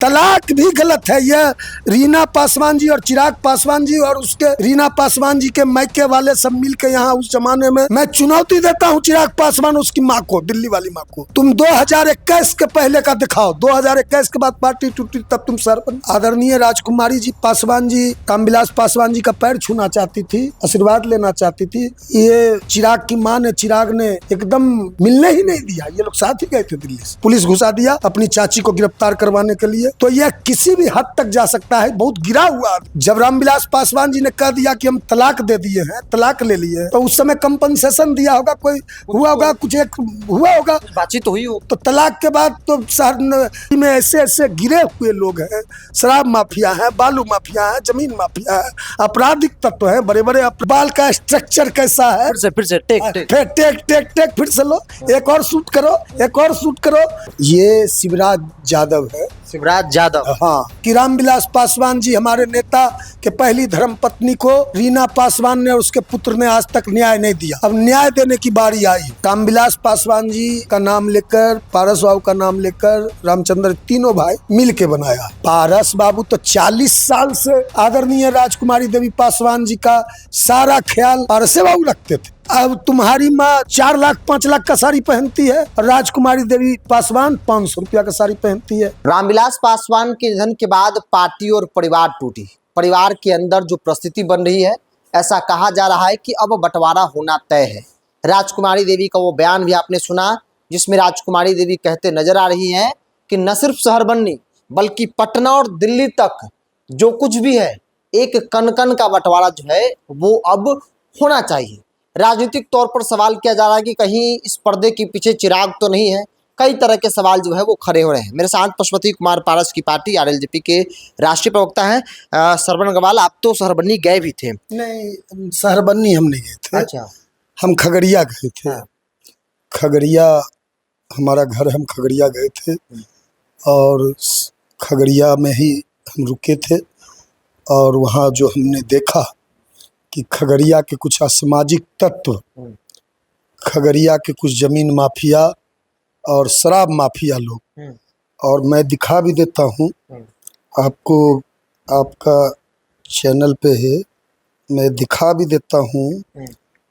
तलाक भी गलत है। यह रीना पासवान जी और चिराग पासवान जी और उसके रीना पासवान जी के मायके वाले सब मिलके यहाँ उस जमाने में, मैं चुनौती देता हूँ चिराग पासवान उसकी माँ को, दिल्ली वाली माँ को, तुम 2021 के पहले का दिखाओ। 2021 के बाद पार्टी टूटी तब तुम सरपंच। आदरणीय राजकुमारी जी पासवान जी रामविलास पासवान जी का पैर छूना चाहती थी, आशीर्वाद लेना चाहती थी। ये चिराग की माँ ने, चिराग ने एकदम मिलने ही नहीं दिया। ये लोग साथ ही गए थे दिल्ली से, पुलिस घुसा दिया अपनी चाची को गिरफ्तार करवाने के लिए। तो यह किसी भी हद तक जा सकता है, बहुत गिरा हुआ। जब रामविलास पासवान जी ने कह दिया कि हम तलाक दे दिए हैं, तलाक ले लिए, तो उस समय कंपनसेशन दिया होगा, कोई हुआ होगा, कुछ एक हुआ होगा, बातचीत तो हुई हो। तो तलाक के बाद तो शहर में ऐसे ऐसे गिरे हुए लोग हैं, शराब माफिया है, बालू माफिया है, जमीन माफिया है, आपराधिक तत्व है, बड़े बड़े। बाल का स्ट्रक्चर कैसा है, फिर से टेक फिर से लो, एक और शूट करो, एक और शूट करो। ये शिवराज यादव है, शिवराज यादव। हाँ, कि रामविलास पासवान जी हमारे नेता के पहली धर्म पत्नी को रीना पासवान ने और उसके पुत्र ने आज तक न्याय नहीं दिया। अब न्याय देने की बारी आई। रामविलास पासवान जी का नाम लेकर, पारस बाबू का नाम लेकर, रामचंद्र, तीनों भाई मिल के बनाया। पारस बाबू तो 40 साल से आदरणीय राजकुमारी देवी पासवान जी का सारा ख्याल पारसे बाबू रखते थे। अब तुम्हारी माँ 4 लाख 5 लाख का साड़ी पहनती है और राजकुमारी देवी पासवान 500 रुपया का साड़ी पहनती है। रामविलास पासवान के निधन के बाद पार्टी और परिवार टूटी। परिवार के अंदर जो परिस्थिति बन रही है, ऐसा कहा जा रहा है कि अब बंटवारा होना तय है। राजकुमारी देवी का वो बयान भी आपने सुना, जिसमें राजकुमारी देवी कहते नजर आ रही हैं कि न सिर्फ शहर बननी बल्कि पटना और दिल्ली तक जो कुछ भी है, एक कण कण का बंटवारा जो है वो अब होना चाहिए। राजनीतिक तौर पर सवाल किया जा रहा है कि कहीं इस पर्दे के पीछे चिराग तो नहीं है। कई तरह के सवाल जो है वो खड़े हो रहे हैं। मेरे साथ पशुपति कुमार पारस की पार्टी आरएलजेपी के राष्ट्रीय प्रवक्ता हैं श्रवण अग्रवाल। आप तो शहरबन्नी गए भी थे। नहीं, शहरबन्नी हम नहीं गए थे। अच्छा, हम खगड़िया गए थे। हाँ। खगड़िया हमारा घर है, हम खगड़िया गए थे और खगड़िया में ही हम रुके थे। और वहाँ जो हमने देखा कि खगड़िया के कुछ असामाजिक तत्व, खगड़िया के कुछ जमीन माफिया और शराब माफिया लोग, और मैं दिखा भी देता हूँ आपको, आपका चैनल पे है, मैं दिखा भी देता हूँ।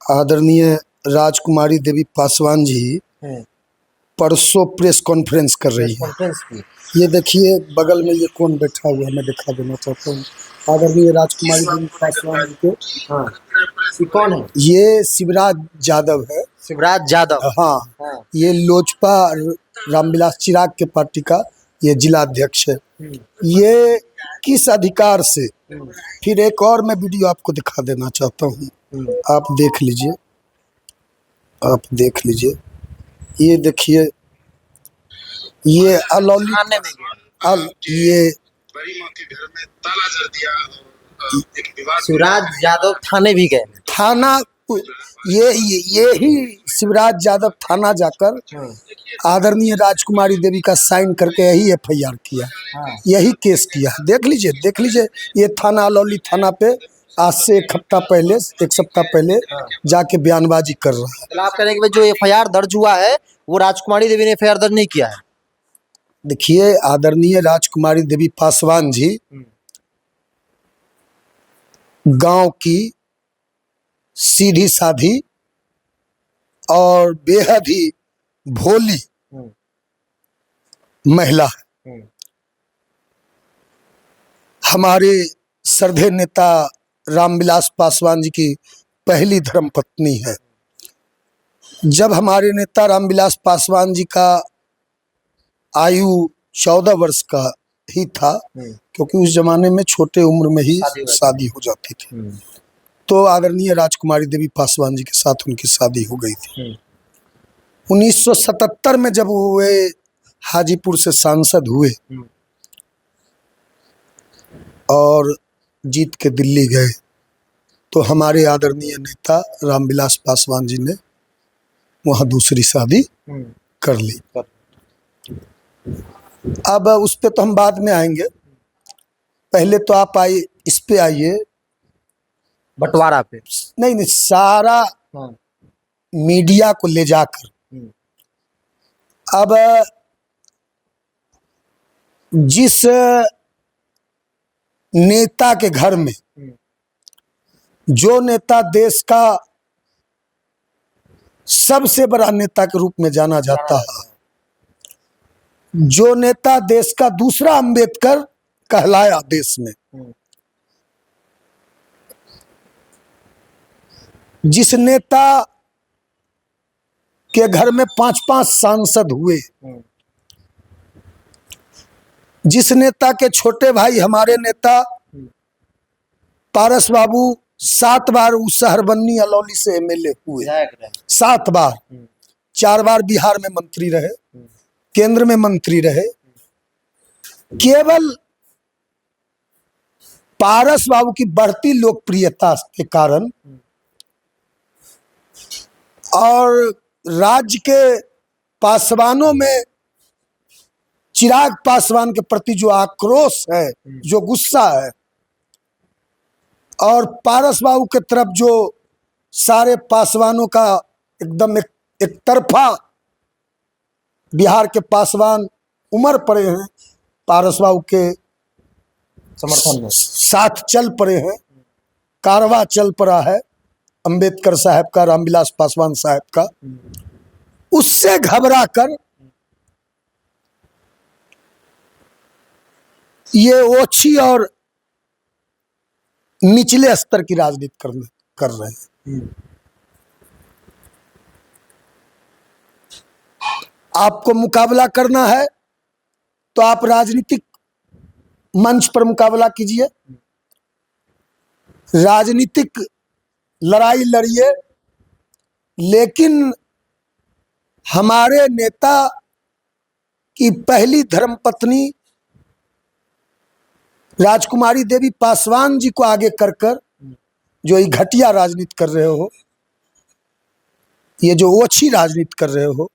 आदरणीय राजकुमारी देवी पासवान जी परसों प्रेस कॉन्फ्रेंस कर रही है। ये देखिए बगल में ये कौन बैठा हुआ है, मैं दिखा देना चाहता हूँ। आदरणीय राजकुमारी देवी पासवान जी के, हाँ, ये कौन है? ये शिवराज यादव है। शिवराज यादव, हाँ, हाँ। ये लोजपा रामविलास चिराग के पार्टी का ये जिला अध्यक्ष है। ये किस अधिकार से, फिर एक और मैं वीडियो आपको दिखा देना चाहता हूँ, आप देख लीजिए, आप देख लीजिए। ये देखिए, ये अलौली, ये शिवराज यादव थाने भी गए। थाना, ये ही शिवराज यादव थाना जाकर आदरणीय राजकुमारी देवी का साइन करके यही एफआईआर किया, यही केस किया। देख लीजिए, देख लीजिए, ये थाना अलौली थाना पे आज से 1 हफ्ता पहले, 1 सप्ताह पहले जाके बयानबाजी कर रहा है। तो आप कह रहे हैं कि जो एफआईआर दर्ज हुआ है वो राजकुमारी देवी ने एफआईआर दर्ज नहीं किया है। देखिए, आदरणीय राजकुमारी देवी पासवान जी गांव की सीधी साधी और बेहद ही भोली महिला है। हमारे श्रद्धेय नेता रामविलास पासवान जी की पहली धर्म पत्नी है। जब हमारे नेता रामविलास पासवान जी का आयु 14 वर्ष का ही था, क्योंकि उस जमाने में छोटे उम्र में ही शादी हो जाती थी, तो आदरणीय राजकुमारी देवी पासवान जी के साथ उनकी शादी हो गई थी। 1977 में जब वे हाजीपुर से सांसद हुए और जीत के दिल्ली गए, तो हमारे आदरणीय नेता रामविलास पासवान जी ने वहाँ दूसरी शादी कर ली। अब उस पे तो हम बाद में आएंगे, पहले तो आप आइए, इस पे आइए, बंटवारा पे। नहीं, सारा मीडिया को ले जाकर अब जिस नेता के घर में, जो नेता देश का सबसे बड़ा नेता के रूप में जाना जाता है, जो नेता देश का दूसरा अंबेडकर कहलाया देश में, जिस नेता के घर में 5-5 सांसद हुए, जिस नेता के छोटे भाई हमारे नेता पारस बाबू 7 बार उस शहरबन्नी अलौली से एमएलए हुए, 7 बार, 4 बार बिहार में मंत्री रहे, केंद्र में मंत्री रहे। केवल पारस बाबू की बढ़ती लोकप्रियता के कारण और राज्य के पासवानों में चिराग पासवान के प्रति जो आक्रोश है, जो गुस्सा है, और पारस बाबू के तरफ जो सारे पासवानों का एकदम एक तरफा बिहार के पासवान उमड़ पड़े हैं, पारस बाबू के समर्थन में साथ चल पड़े हैं, कारवा चल पड़ा है अंबेडकर साहब का, रामविलास पासवान साहब का। उससे घबरा कर ये ओछी और निचले स्तर की राजनीति कर रहे हैं। आपको मुकाबला करना है तो आप राजनीतिक मंच पर मुकाबला कीजिए, राजनीतिक लड़ाई लड़िए, लेकिन हमारे नेता की पहली धर्मपत्नी राजकुमारी देवी पासवान जी को आगे कर जो ये घटिया राजनीति कर रहे हो, ये जो ओछी राजनीति कर रहे हो,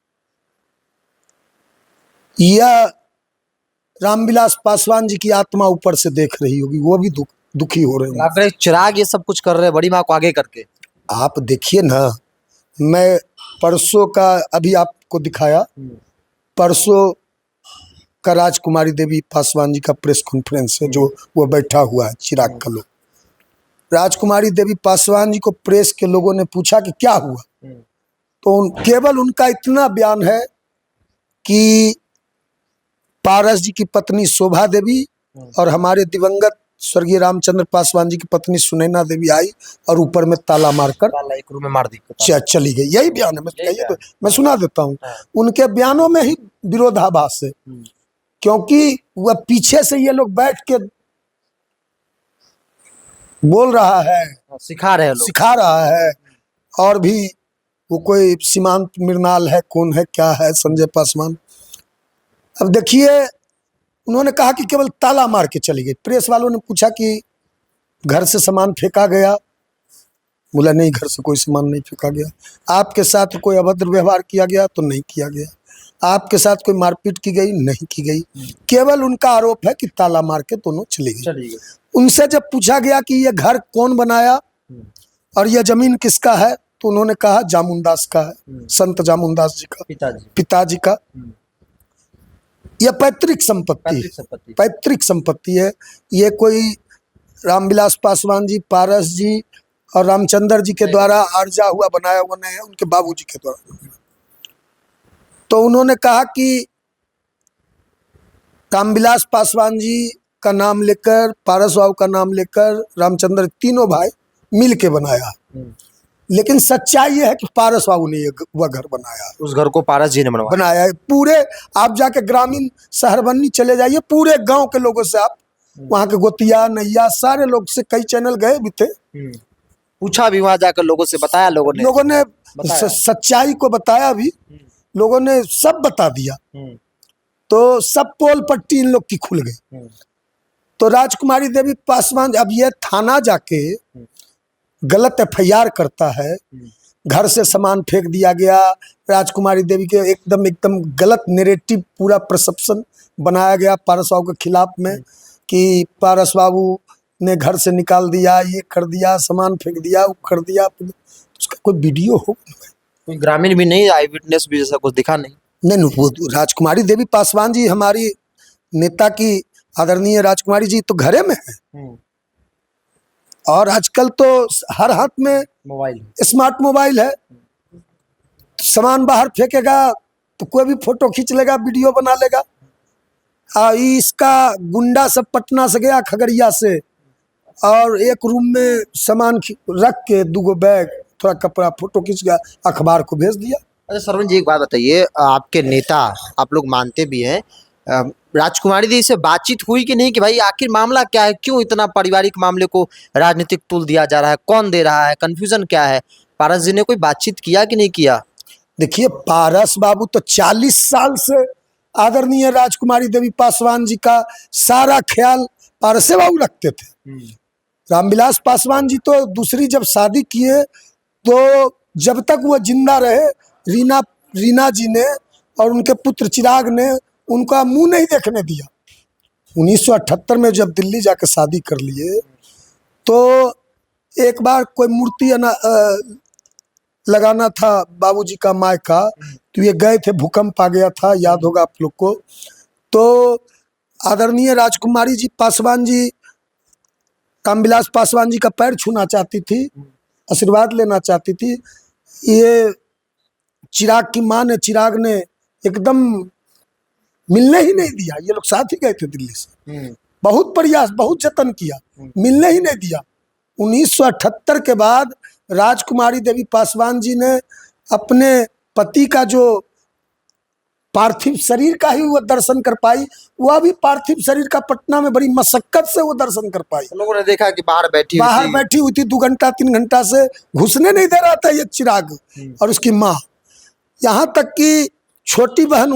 यह रामविलास पासवान जी की आत्मा ऊपर से देख रही होगी, वो भी दुखी हो रहे हैं। अगर चिराग ये सब कुछ कर रहे हैं बड़ी माँ को आगे करके, आप देखिए ना, मैं परसों का अभी आपको दिखाया, परसों का राजकुमारी देवी पासवान जी का प्रेस कॉन्फ्रेंस है, जो वो बैठा हुआ है चिराग का लोग। राजकुमारी देवी पासवान जी को प्रेस के लोगों ने पूछा कि क्या हुआ, तो केवल उनका इतना बयान है कि पारस जी की पत्नी शोभा देवी और हमारे दिवंगत स्वर्गीय रामचंद्र पासवान जी की पत्नी सुनैना देवी आई और ऊपर में ताला मारकर एक रूम में मार दी, चली गई। यही बयान है, मैं सुना देता हूँ। उनके बयानों में ही विरोधाभास है, क्योंकि वह पीछे से ये लोग बैठ के बोल रहा है, सिखा रहा है, और भी वो कोई सीमांत मृणाल है, कौन है, क्या है, संजय पासवान। अब देखिए, उन्होंने कहा कि केवल ताला मार के चली गई। प्रेस वालों ने पूछा कि घर से सामान फेंका गया, बोला नहीं, घर से कोई सामान नहीं फेंका गया। आपके साथ कोई अभद्र व्यवहार किया गया, तो नहीं किया गया। आपके साथ कोई मारपीट की गई, नहीं की गई। केवल उनका आरोप है कि ताला मार के दोनों चली गई। उनसे जब पूछा गया कि ये घर कौन बनाया और यह जमीन किसका है, तो उन्होंने कहा जामुनदास का है, संत जामुनदास जी का, पिताजी का। यह पैतृक संपत्ति है। ये कोई रामविलास पासवान जी, पारस जी और रामचंद्र जी के द्वारा आर्जा हुआ बनाया हुआ नहीं है, उनके बाबूजी के द्वारा। तो उन्होंने कहा कि रामविलास पासवान जी का नाम लेकर, पारस बाबू का नाम लेकर रामचंद्र, तीनों भाई मिल के बनाया। लेकिन सच्चाई ये है कि पारस बाबू ने वह घर बनाया, उस घर को पारस जी ने बनाया है। पूरे आप जाके ग्रामीण शहरबन्नी चले जाइए, पूरे गांव के लोगों से, आप वहाँ के गोतिया नैया सारे लोग से, कई चैनल गए भी थे, पूछा भी, वहां जाकर लोगों से बताया, लोगों ने सच्चाई को बताया भी, लोगों ने सब बता दिया। तो सब पोल पट्टी इन लोग की खुल गई। तो राजकुमारी देवी पासवान अब ये थाना जाके गलत एफआईआर करता है, घर से सामान फेंक दिया गया, राजकुमारी देवी के एकदम गलत नैरेटिव, पूरा परसेप्शन बनाया गया पारस बाबू के खिलाफ में कि पारस बाबू ने घर से निकाल दिया, ये कर दिया, सामान फेंक दिया, वो कर दिया। उसका कोई वीडियो हो, कोई ग्रामीण भी नहीं, आई विटनेस भी जैसा कुछ दिखा नहीं। वो राजकुमारी देवी पासवान जी हमारी नेता की आदरणीय राजकुमारी जी तो घरे में है, और आजकल तो हर हाथ में मोबाइल स्मार्ट मोबाइल है। सामान बाहर फेंकेगा तो कोई भी फोटो खींच लेगा, वीडियो बना लेगा। इसका गुंडा सब पटना से गया, खगड़िया से, और एक रूम में सामान रख के 2 बैग, थोड़ा कपड़ा, फोटो खींच गया, अखबार को भेज दिया। अच्छा सरवण जी, एक बात बताइए, आपके नेता, आप लोग मानते भी हैं, राजकुमारी दी से बातचीत हुई कि नहीं कि भाई आखिर मामला क्या है, क्यों इतना पारिवारिक मामले को राजनीतिक तुल दिया जा रहा है, कौन दे रहा है, कंफ्यूजन क्या है? पारस जी ने कोई बातचीत किया कि नहीं किया? देखिए, पारस बाबू तो 40 साल से आदरणीय राजकुमारी देवी पासवान जी का सारा ख्याल पारसे बाबू रखते थे। रामविलास पासवान जी तो दूसरी जब शादी किए तो जब तक वो जिंदा रहे, रीना जी ने और उनके पुत्र चिराग ने उनका मुंह नहीं देखने दिया। 1978 में जब दिल्ली जाकर शादी कर लिए तो एक बार कोई मूर्ति लगाना था बाबूजी का माय का, तो ये गए थे, भूकंप आ गया था, याद होगा आप लोग को। तो आदरणीय राजकुमारी जी पासवान जी रामविलास पासवान जी का पैर छूना चाहती थी, आशीर्वाद लेना चाहती थी। ये चिराग की माँ ने, चिराग ने एकदम मिलने ही नहीं दिया। ये लोग साथ ही गए थे दिल्ली से, बहुत प्रयास, बहुत जतन किया, मिलने ही नहीं दिया। 1978 के बाद राजकुमारी देवी पासवान जी ने अपने पति का जो पार्थिव शरीर का ही वो दर्शन कर पाई, वह भी पार्थिव शरीर का पटना में बड़ी मशक्कत से वो दर्शन कर पाई। लोगों ने देखा कि बाहर बैठी हुई थी 2 घंटा 3 घंटा से, घुसने नहीं दे रहा था ये चिराग और उसकी माँ। यहाँ तक कि छोटी बहन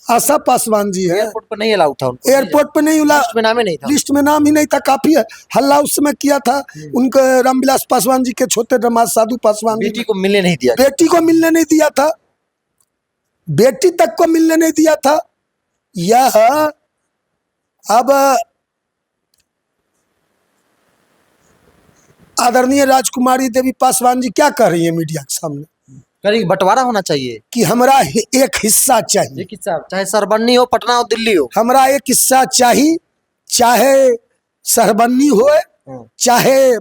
आशा पासवान जी है, एयरपोर्ट पर नहीं अलाउ था उनको, एयरपोर्ट पे नहीं, लिस्ट में नाम ही नहीं था, लिस्ट में नाम ही नहीं था। काफी हल्ला उस समय किया था उनके रामविलास पासवान जी के छोटे दामाद साधु पासवान जी, बेटी को मिलने नहीं दिया, बेटी को मिलने नहीं दिया था, बेटी तक को मिलने नहीं दिया था। यह अब आदरणीय राजकुमारी देवी पासवान जी क्या कह रही है मीडिया के सामने? कहीं बंटवारा होना चाहिए कि हमारा एक हिस्सा चाहिए, एक हिस्सा, चाहे सरबन्नी हो, पटना हो, दिल्ली हो, हमारा एक हिस्सा चाहिए, चाहे सरबन्नी हो, चाहे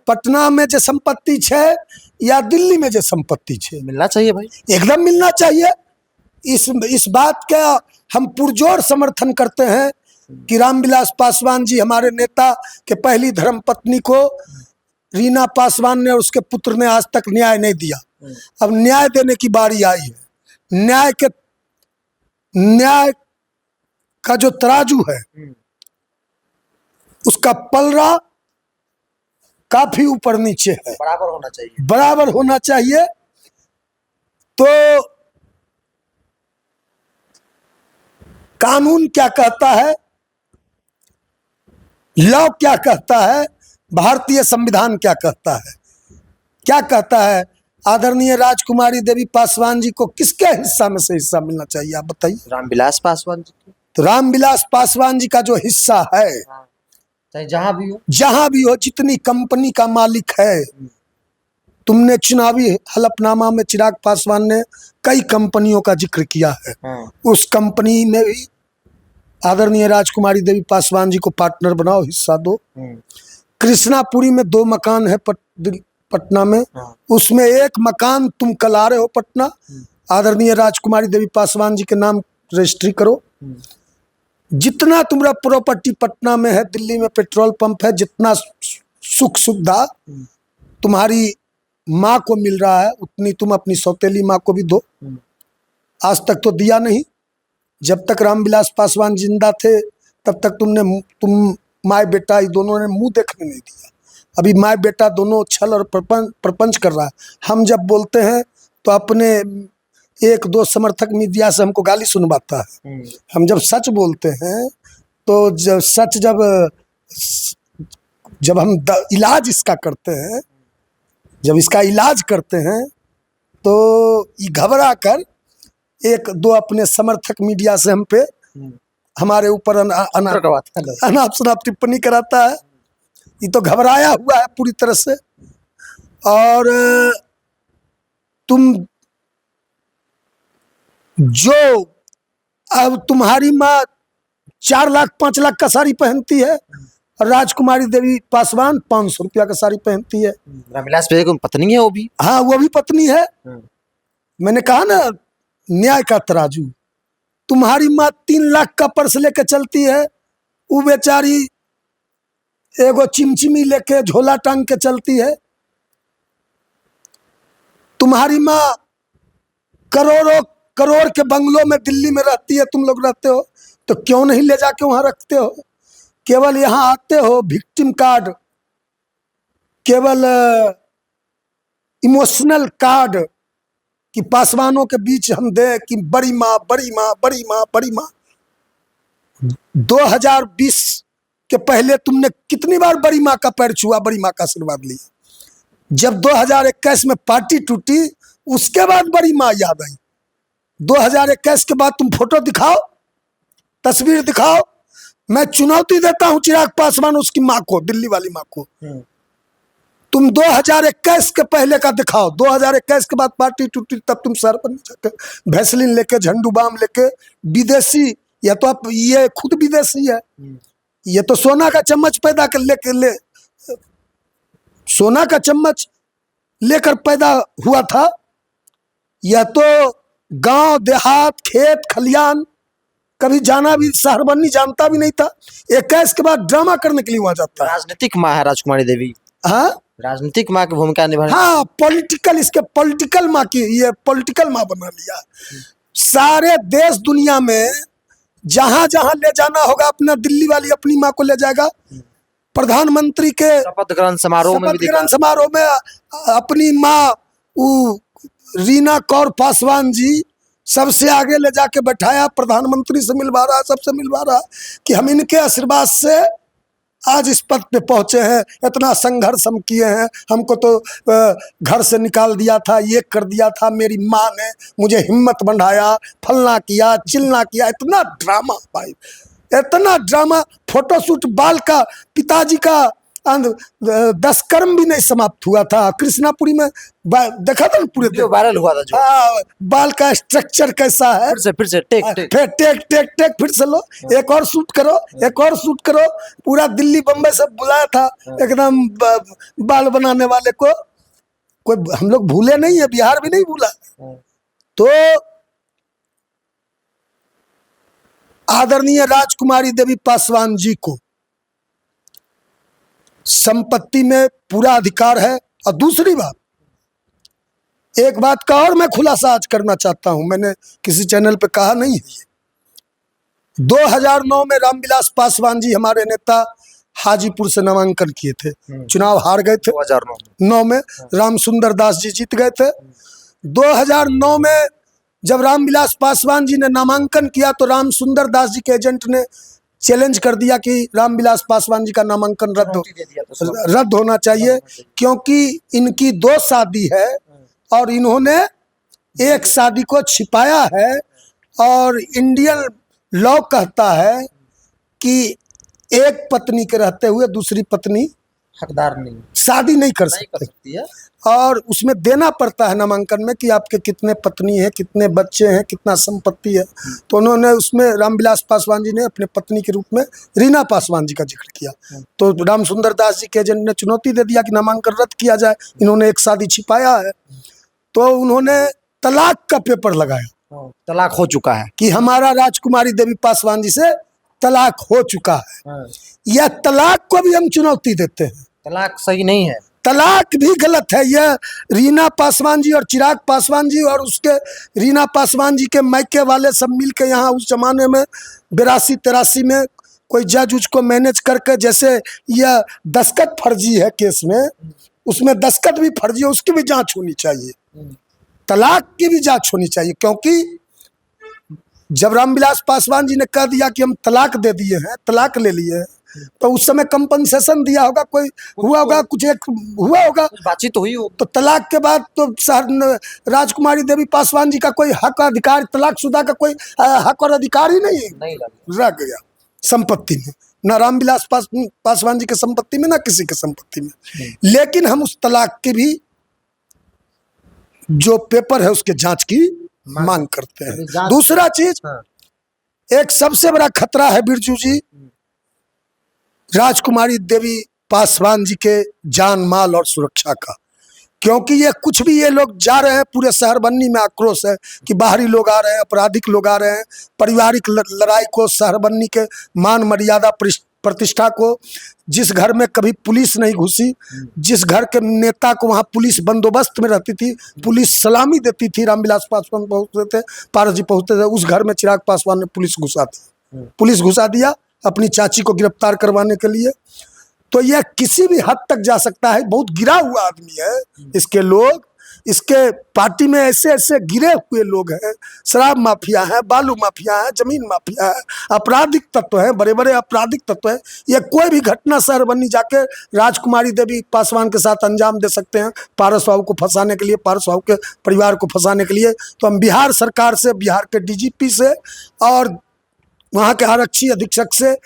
पटना में जो संपत्ति है या दिल्ली में जो संपत्ति है, मिलना चाहिए भाई, एकदम मिलना चाहिए। इस बात का हम पुरजोर समर्थन करते हैं कि रामविलास पासवान जी, हमारे नेता के पहली धर्मपत्नी को रीना पासवान ने और उसके पुत्र ने आज तक न्याय नहीं दिया। अब न्याय देने की बारी आई है। न्याय का जो तराजू है उसका पलड़ा काफी ऊपर नीचे है, बराबर होना चाहिए, बराबर होना चाहिए। तो कानून क्या कहता है, लॉ क्या कहता है, भारतीय संविधान क्या कहता है, क्या कहता है? आदरणीय राजकुमारी देवी पासवान जी को किसके हिस्सा में से हिस्सा मिलना चाहिए, आप बताइए? रामविलास पासवान जी। तो रामविलास पासवान जी का जो हिस्सा है, चाहे जहां भी हो, जितनी कंपनी का मालिक है, तुमने चुनावी हलफनामा में चिराग पासवान ने कई कंपनियों का जिक्र किया है, उस कंपनी में भी आदरणीय राजकुमारी देवी पासवान जी को पार्टनर बनाओ, हिस्सा दो। कृष्णापुरी में 2 मकान है पटना में, उसमें एक मकान तुम कला रहे हो पटना, आदरणीय राजकुमारी देवी पासवान जी के नाम रजिस्ट्री करो। जितना तुम्हारा प्रॉपर्टी पटना में है, दिल्ली में पेट्रोल पंप है, जितना सुख सुविधा तुम्हारी माँ को मिल रहा है, उतनी तुम अपनी सौतेली माँ को भी दो। आज तक तो दिया नहीं। जब तक रामविलास पासवान जिंदा थे तब तक तुम माँ बेटा दोनों ने मुंह देखने नहीं दिया। अभी माँ बेटा दोनों छल और प्रपंच कर रहा है। हम जब बोलते हैं तो अपने 1-2 समर्थक मीडिया से हमको गाली सुनवाता है। हम जब सच बोलते हैं तो जब हम इलाज इसका करते हैं, जब इसका इलाज करते हैं तो ये घबरा कर 1-2 अपने समर्थक मीडिया से हम पे हमारे ऊपर अनाप शनाप टिप्पणी कराता है। ये तो घबराया हुआ है पूरी तरह से। और तुम जो अब तुम्हारी माँ 4 लाख 5 लाख का साड़ी पहनती है और राजकुमारी देवी पासवान 500 रुपया का साड़ी पहनती है। रामविलास पासवान की पत्नी है वो भी। हाँ, वो भी पत्नी है। मैंने कहा ना, न्याय का तराजू। तुम्हारी माँ 3 लाख का पर्स लेके चलती है, वो बेचारी एगो चिमचिमी लेके झोला टांग के चलती है। तुम्हारी माँ करोड़ों करोड़ के बंगलों में दिल्ली में रहती है, तुम लोग रहते हो, तो क्यों नहीं ले जाके वहां रखते हो? केवल यहाँ आते हो विक्टिम कार्ड, केवल इमोशनल कार्ड कि पासवानों के बीच हम दे कि बड़ी माँ बड़ी माँ बड़ी माँ बड़ी माँ। 2020 के पहले तुमने कितनी बार बड़ी माँ का पैर छुआ, बड़ी माँ का आशीर्वाद लिया? जब 2021 में पार्टी टूटी, उसके बाद बड़ी माँ याद आई। 2021 के बाद तुम फोटो दिखाओ, तस्वीर दिखाओ। मैं चुनौती देता हूं चिराग पासवान, उसकी माँ को, दिल्ली वाली माँ को, तुम 2021 के पहले का दिखाओ। 2021 के बाद पार्टी टूटी, तब तुम सर पर जाके भैसलिन लेके, झंडू बाम लेके, विदेशी, या तो आप ये खुद विदेशी है, ये तो सोना का चम्मच पैदा कर ले सोना का चम्मच लेकर पैदा हुआ था, या तो गांव देहात खेत खलियान कभी जाना भी, शहर बननी जानता भी नहीं था। 21 के बाद ड्रामा करने के लिए वहां जाता है। राजनीतिक माँ है राजकुमारी देवी। हाँ, राजनीतिक माँ की भूमिका निभा। हाँ, पॉलिटिकल, इसके पॉलिटिकल माँ की, ये पॉलिटिकल माँ बना लिया। सारे देश दुनिया में जहां जहां ले जाना होगा, अपना दिल्ली वाली अपनी माँ को ले जाएगा। प्रधानमंत्री के शपथ ग्रहण समारोह में भी समारोह में अपनी माँ रीना कौर पासवान जी सबसे आगे ले जाके बैठाया, प्रधानमंत्री से मिलवा रहा, सबसे मिलवा रहा कि हम इनके आशीर्वाद से आज इस पद पे पहुंचे हैं, इतना संघर्ष हम किए हैं, हमको तो घर से निकाल दिया था, ये कर दिया था, मेरी माँ ने मुझे हिम्मत बढ़ाया, फलना किया चिलना किया। इतना ड्रामा भाई, इतना ड्रामा। फोटोशूट बाल का, पिताजी का 10 कर्म भी नहीं समाप्त हुआ था। कृष्णापुरी में देखा था पूरे वायरल हुआ था जो। बाल का स्ट्रक्चर कैसा है। फिर से टेक फिर से लो, एक और शूट करो, एक और शूट करो। पूरा दिल्ली बम्बई से बुलाया था एकदम बाल बनाने वाले को। कोई हम लोग भूले नहीं है, बिहार भी नहीं भूला। तो आदरणीय राजकुमारी देवी पासवान जी को संपत्ति में पूरा अधिकार है। और दूसरी बात, एक बात का और मैं खुलासा आज करना चाहता हूं, मैंने किसी चैनल पे कहा नहीं है। 2009 में रामविलास पासवान जी हमारे नेता हाजीपुर से नामांकन किए थे, चुनाव हार गए थे। 2009 में रामसुंदर दास जी जीत गए थे। 2009 में जब रामविलास पासवान जी ने नामांकन किया तो रामसुंदर दास जी के एजेंट ने चैलेंज कर दिया कि रामविलास पासवान जी का नामांकन रद्द होना चाहिए, क्योंकि इनकी 2 शादी है और इन्होंने एक शादी को छिपाया है। और इंडियन लॉ कहता है कि एक पत्नी के रहते हुए दूसरी पत्नी हकदार नहीं, शादी नहीं कर सकती है। और उसमें देना पड़ता है नामांकन में कि आपके कितने पत्नी हैं, कितने बच्चे हैं, कितना संपत्ति है। तो उन्होंने उसमें रामविलास पासवान जी ने अपने पत्नी के रूप में रीना पासवान जी का जिक्र किया। तो रामसुंदर दास जी के एजेंट ने चुनौती दे दिया कि नामांकन रद्द किया जाए, इन्होंने एक शादी छिपाया है। तो उन्होंने तलाक का पेपर लगाया, तलाक हो चुका है, कि हमारा राजकुमारी देवी पासवान जी से तलाक हो चुका है। यह तलाक को भी हम चुनौती देते हैं। तलाक सही नहीं है, तलाक भी गलत है। यह रीना पासवान जी और चिराग पासवान जी और उसके रीना पासवान जी के मायके वाले सब मिल के यहाँ उस जमाने में 82-83 में कोई जज उसको मैनेज करके, जैसे यह दस्तखत फर्जी है केस में, उसमें दस्तखत भी फर्जी है, उसकी भी जांच होनी चाहिए, तलाक की भी जांच होनी चाहिए। क्योंकि जब रामविलास पासवान जी ने कह दिया कि हम तलाक दे दिए हैं, तलाक ले लिए हैं, तो उस समय कंपनसेशन दिया होगा, कोई हुआ होगा, कुछ एक हुआ होगा, बातचीत तो हुई हो। तो तलाक के बाद तो राजकुमारी देवी पासवान जी का कोई हक अधिकार, तलाकशुदा का कोई हक और अधिकार ही नहीं रह गया संपत्ति में, ना रामविलास पासवान जी के संपत्ति में, ना किसी के संपत्ति में। लेकिन हम उस तलाक की भी जो पेपर है उसके जांच की मांग करते हैं। दूसरा चीज, एक सबसे बड़ा खतरा है बिरजू जी, राजकुमारी देवी पासवान जी के जान माल और सुरक्षा का। क्योंकि ये कुछ भी, ये लोग जा रहे हैं, पूरे शहर बन्नी में आक्रोश है कि बाहरी लोग आ रहे हैं, आपराधिक लोग आ रहे हैं, पारिवारिक लड़ाई को, शहर बन्नी के मान मर्यादा प्रतिष्ठा को, जिस घर में कभी पुलिस नहीं घुसी, जिस घर के नेता को वहाँ पुलिस बंदोबस्त में रहती थी, पुलिस सलामी देती थी, रामविलास पासवान पहुँचते थे, पारस जी पहुँचते थे, उस घर में चिराग पासवान ने पुलिस घुसा दी, पुलिस घुसा दिया अपनी चाची को गिरफ्तार करवाने के लिए। तो यह किसी भी हद तक जा सकता है, बहुत गिरा हुआ आदमी है। इसके लोग, इसके पार्टी में ऐसे ऐसे गिरे हुए लोग हैं, शराब माफिया है, बालू माफिया है, जमीन माफिया है, आपराधिक तत्व है, बड़े बड़े आपराधिक तत्व है। ये कोई भी घटना शहर बन्नी जाके राजकुमारी देवी पासवान के साथ अंजाम दे सकते हैं, पारस बाबू को फंसाने के लिए, पारस बाबू के परिवार को फंसाने के लिए। तो हम बिहार सरकार से, बिहार के डीजीपी से और वहाँ के आरक्षी अधीक्षक से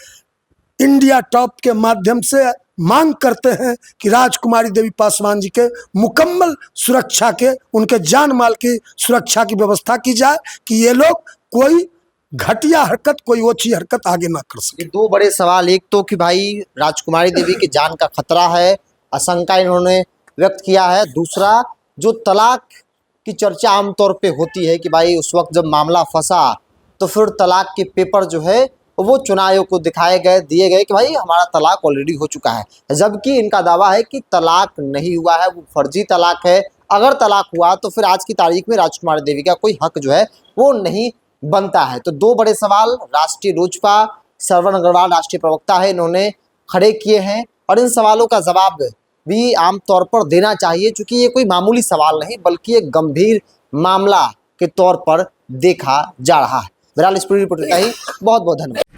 इंडिया टॉप के माध्यम से मांग करते हैं कि राजकुमारी देवी पासवान जी के मुकम्मल सुरक्षा के, उनके जान माल की सुरक्षा की व्यवस्था की जाए कि ये लोग कोई घटिया हरकत, कोई ओछी हरकत आगे ना कर सके। दो बड़े सवाल, एक तो कि भाई राजकुमारी देवी की जान का खतरा है, आशंका इन्होंने व्यक्त किया है। दूसरा, जो तलाक की चर्चा आमतौर पे होती है कि भाई उस वक्त जब मामला फंसा तो फिर तलाक के पेपर जो है वो चुनाव आयोग को दिए गए कि भाई हमारा तलाक ऑलरेडी हो चुका है, जबकि इनका दावा है कि तलाक नहीं हुआ है, वो फर्जी तलाक है। अगर तलाक हुआ तो फिर आज की तारीख में राजकुमारी देवी का कोई हक जो है वो नहीं बनता है। तो दो बड़े सवाल राष्ट्रीय लोजपा, श्रवण अग्रवाल राष्ट्रीय प्रवक्ता है, इन्होंने खड़े किए हैं और इन सवालों का जवाब भी आमतौर पर देना चाहिए, क्योंकि ये कोई मामूली सवाल नहीं बल्कि एक गंभीर मामला के तौर पर देखा जा रहा है। बहरहाल इस पूरी रिपोर्ट का ही बहुत बहुत धन्यवाद।